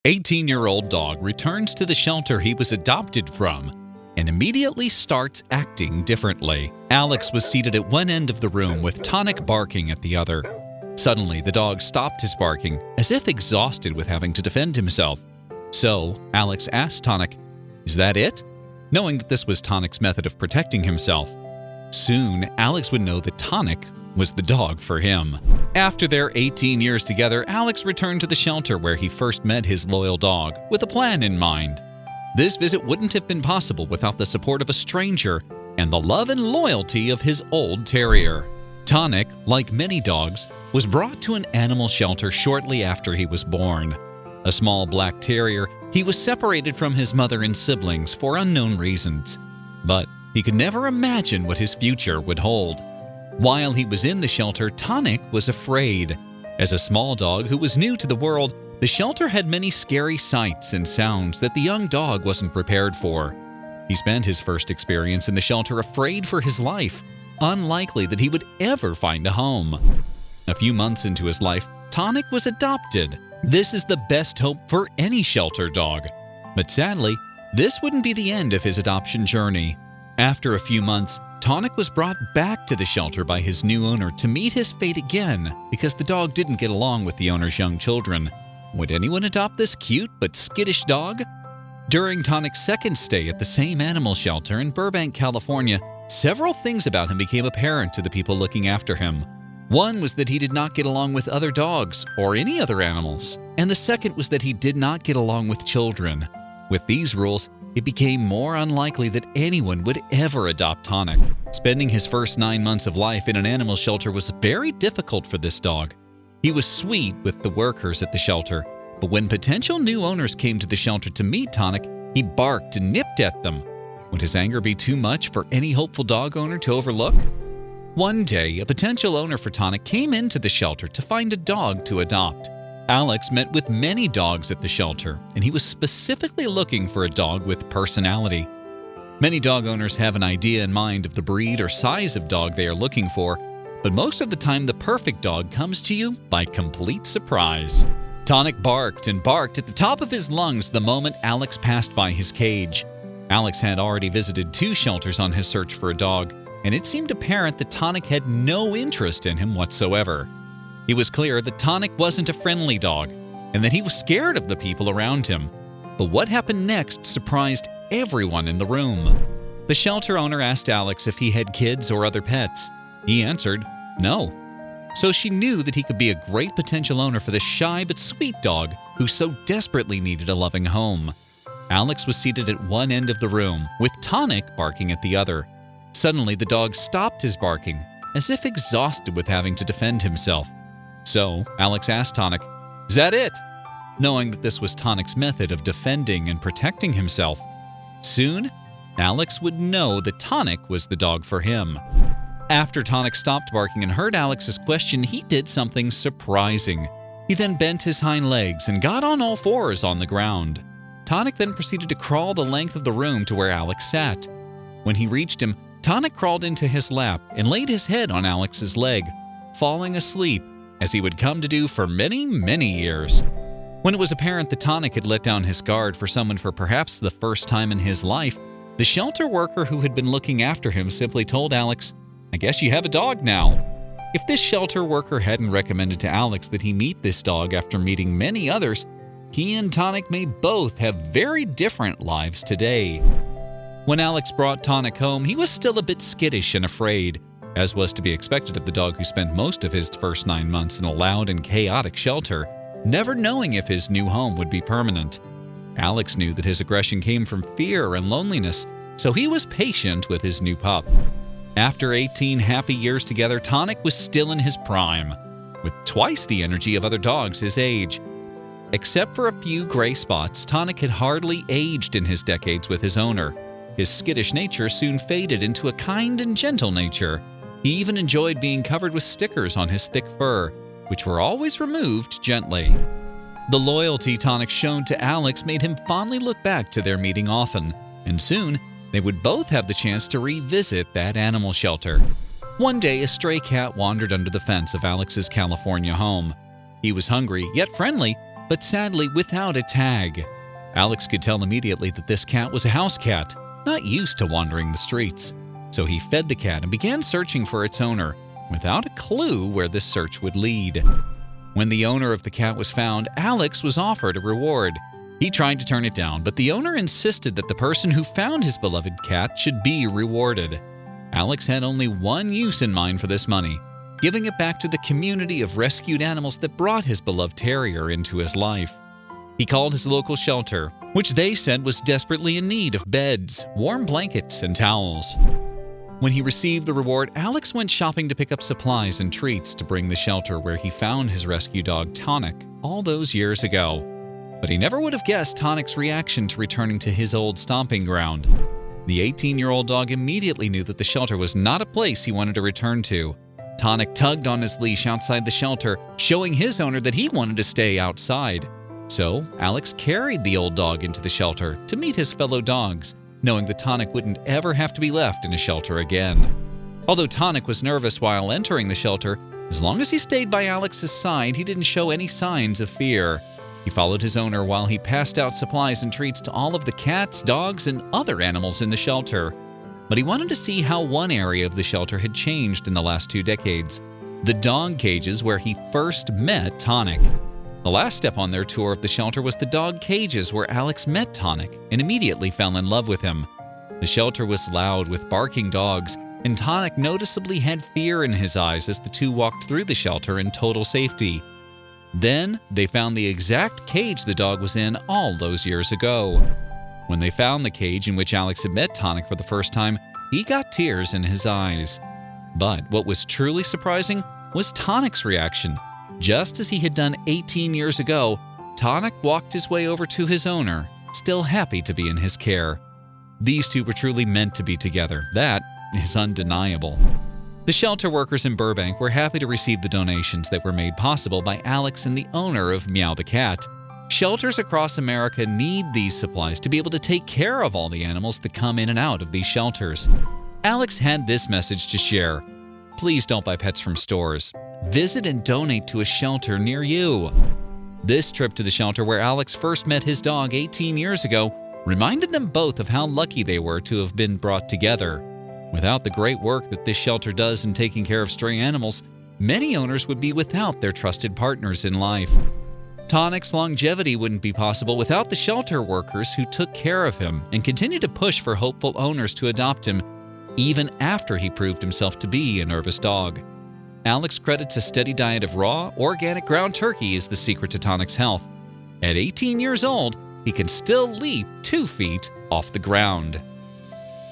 18-year-old dog returns to the shelter he was adopted from and immediately starts acting differently. Alex was seated at one end of the room with Tonic barking at the other. Suddenly, the dog stopped his barking, as if exhausted with having to defend himself. So, Alex asked Tonic, "Is that it?" knowing that this was Tonic's method of protecting himself. Soon, Alex would know that Tonic was the dog for him. After their 18 years together, Alex returned to the shelter where he first met his loyal dog, with a plan in mind. This visit wouldn't have been possible without the support of a stranger and the love and loyalty of his old terrier. Tonic, like many dogs, was brought to an animal shelter shortly after he was born. A small black terrier, he was separated from his mother and siblings for unknown reasons. But he could never imagine what his future would hold. While he was in the shelter, Tonic was afraid. As a small dog who was new to the world, the shelter had many scary sights and sounds that the young dog wasn't prepared for. He spent his first experience in the shelter afraid for his life, unlikely that he would ever find a home. A few months into his life, Tonic was adopted. This is the best hope for any shelter dog. But sadly, this wouldn't be the end of his adoption journey. After a few months, Tonic was brought back to the shelter by his new owner to meet his fate again because the dog didn't get along with the owner's young children. Would anyone adopt this cute but skittish dog? During Tonic's second stay at the same animal shelter in Burbank, California, several things about him became apparent to the people looking after him. One was that he did not get along with other dogs or any other animals, and the second was that he did not get along with children. With these rules, it became more unlikely that anyone would ever adopt Tonic. Spending his first 9 months of life in an animal shelter was very difficult for this dog. He was sweet with the workers at the shelter, but when potential new owners came to the shelter to meet Tonic, he barked and nipped at them. Would his anger be too much for any hopeful dog owner to overlook? One day, a potential owner for Tonic came into the shelter to find a dog to adopt. Alex met with many dogs at the shelter, and he was specifically looking for a dog with personality. Many dog owners have an idea in mind of the breed or size of dog they are looking for, but most of the time the perfect dog comes to you by complete surprise. Tonic barked and barked at the top of his lungs the moment Alex passed by his cage. Alex had already visited 2 shelters on his search for a dog, and it seemed apparent that Tonic had no interest in him whatsoever. It was clear that Tonic wasn't a friendly dog, and that he was scared of the people around him. But what happened next surprised everyone in the room. The shelter owner asked Alex if he had kids or other pets. He answered, no. So she knew that he could be a great potential owner for the shy but sweet dog who so desperately needed a loving home. Alex was seated at one end of the room, with Tonic barking at the other. Suddenly, the dog stopped his barking, as if exhausted with having to defend himself. So, Alex asked Tonic, "Is that it?" knowing that this was Tonic's method of defending and protecting himself. Soon, Alex would know that Tonic was the dog for him. After Tonic stopped barking and heard Alex's question, he did something surprising. He then bent his hind legs and got on all fours on the ground. Tonic then proceeded to crawl the length of the room to where Alex sat. When he reached him, Tonic crawled into his lap and laid his head on Alex's leg, falling asleep, as he would come to do for many, many years. When it was apparent that Tonic had let down his guard for someone for perhaps the first time in his life, the shelter worker who had been looking after him simply told Alex, "I guess you have a dog now." If this shelter worker hadn't recommended to Alex that he meet this dog after meeting many others, he and Tonic may both have very different lives today. When Alex brought Tonic home, he was still a bit skittish and afraid, as was to be expected of the dog who spent most of his first 9 months in a loud and chaotic shelter, never knowing if his new home would be permanent. Alex knew that his aggression came from fear and loneliness, so he was patient with his new pup. After 18 happy years together, Tonic was still in his prime, with twice the energy of other dogs his age. Except for a few gray spots, Tonic had hardly aged in his decades with his owner. His skittish nature soon faded into a kind and gentle nature. He even enjoyed being covered with stickers on his thick fur, which were always removed gently. The loyalty Tonic showed to Alex made him fondly look back to their meeting often, and soon they would both have the chance to revisit that animal shelter. One day, a stray cat wandered under the fence of Alex's California home. He was hungry, yet friendly, but sadly without a tag. Alex could tell immediately that this cat was a house cat, not used to wandering the streets. So he fed the cat and began searching for its owner, without a clue where this search would lead. When the owner of the cat was found, Alex was offered a reward. He tried to turn it down, but the owner insisted that the person who found his beloved cat should be rewarded. Alex had only one use in mind for this money: giving it back to the community of rescued animals that brought his beloved terrier into his life. He called his local shelter, which they said was desperately in need of beds, warm blankets, and towels. When he received the reward, Alex went shopping to pick up supplies and treats to bring the shelter where he found his rescue dog Tonic all those years ago. But he never would have guessed Tonic's reaction to returning to his old stomping ground. The 18-year-old dog immediately knew that the shelter was not a place he wanted to return to. Tonic tugged on his leash outside the shelter, showing his owner that he wanted to stay outside. So Alex carried the old dog into the shelter to meet his fellow dogs, knowing that Tonic wouldn't ever have to be left in a shelter again. Although Tonic was nervous while entering the shelter, as long as he stayed by Alex's side, he didn't show any signs of fear. He followed his owner while he passed out supplies and treats to all of the cats, dogs, and other animals in the shelter. But he wanted to see how one area of the shelter had changed in the last 2 decades: the dog cages where he first met Tonic. The last step on their tour of the shelter was the dog cages where Alex met Tonic and immediately fell in love with him. The shelter was loud with barking dogs, and Tonic noticeably had fear in his eyes as the two walked through the shelter in total safety. Then they found the exact cage the dog was in all those years ago. When they found the cage in which Alex had met Tonic for the first time, he got tears in his eyes. But what was truly surprising was Tonic's reaction. Just as he had done 18 years ago, Tonic walked his way over to his owner, still happy to be in his care. These two were truly meant to be together. That is undeniable. The shelter workers in Burbank were happy to receive the donations that were made possible by Alex and the owner of Meow the Cat. Shelters across America need these supplies to be able to take care of all the animals that come in and out of these shelters. Alex had this message to share: please don't buy pets from stores. Visit and donate to a shelter near you. This trip to the shelter where Alex first met his dog 18 years ago reminded them both of how lucky they were to have been brought together. Without the great work that this shelter does in taking care of stray animals, many owners would be without their trusted partners in life. Tonic's longevity wouldn't be possible without the shelter workers who took care of him and continued to push for hopeful owners to adopt him, even after he proved himself to be a nervous dog. Alex credits a steady diet of raw, organic ground turkey as the secret to Tonic's health. At 18 years old, he can still leap 2 feet off the ground.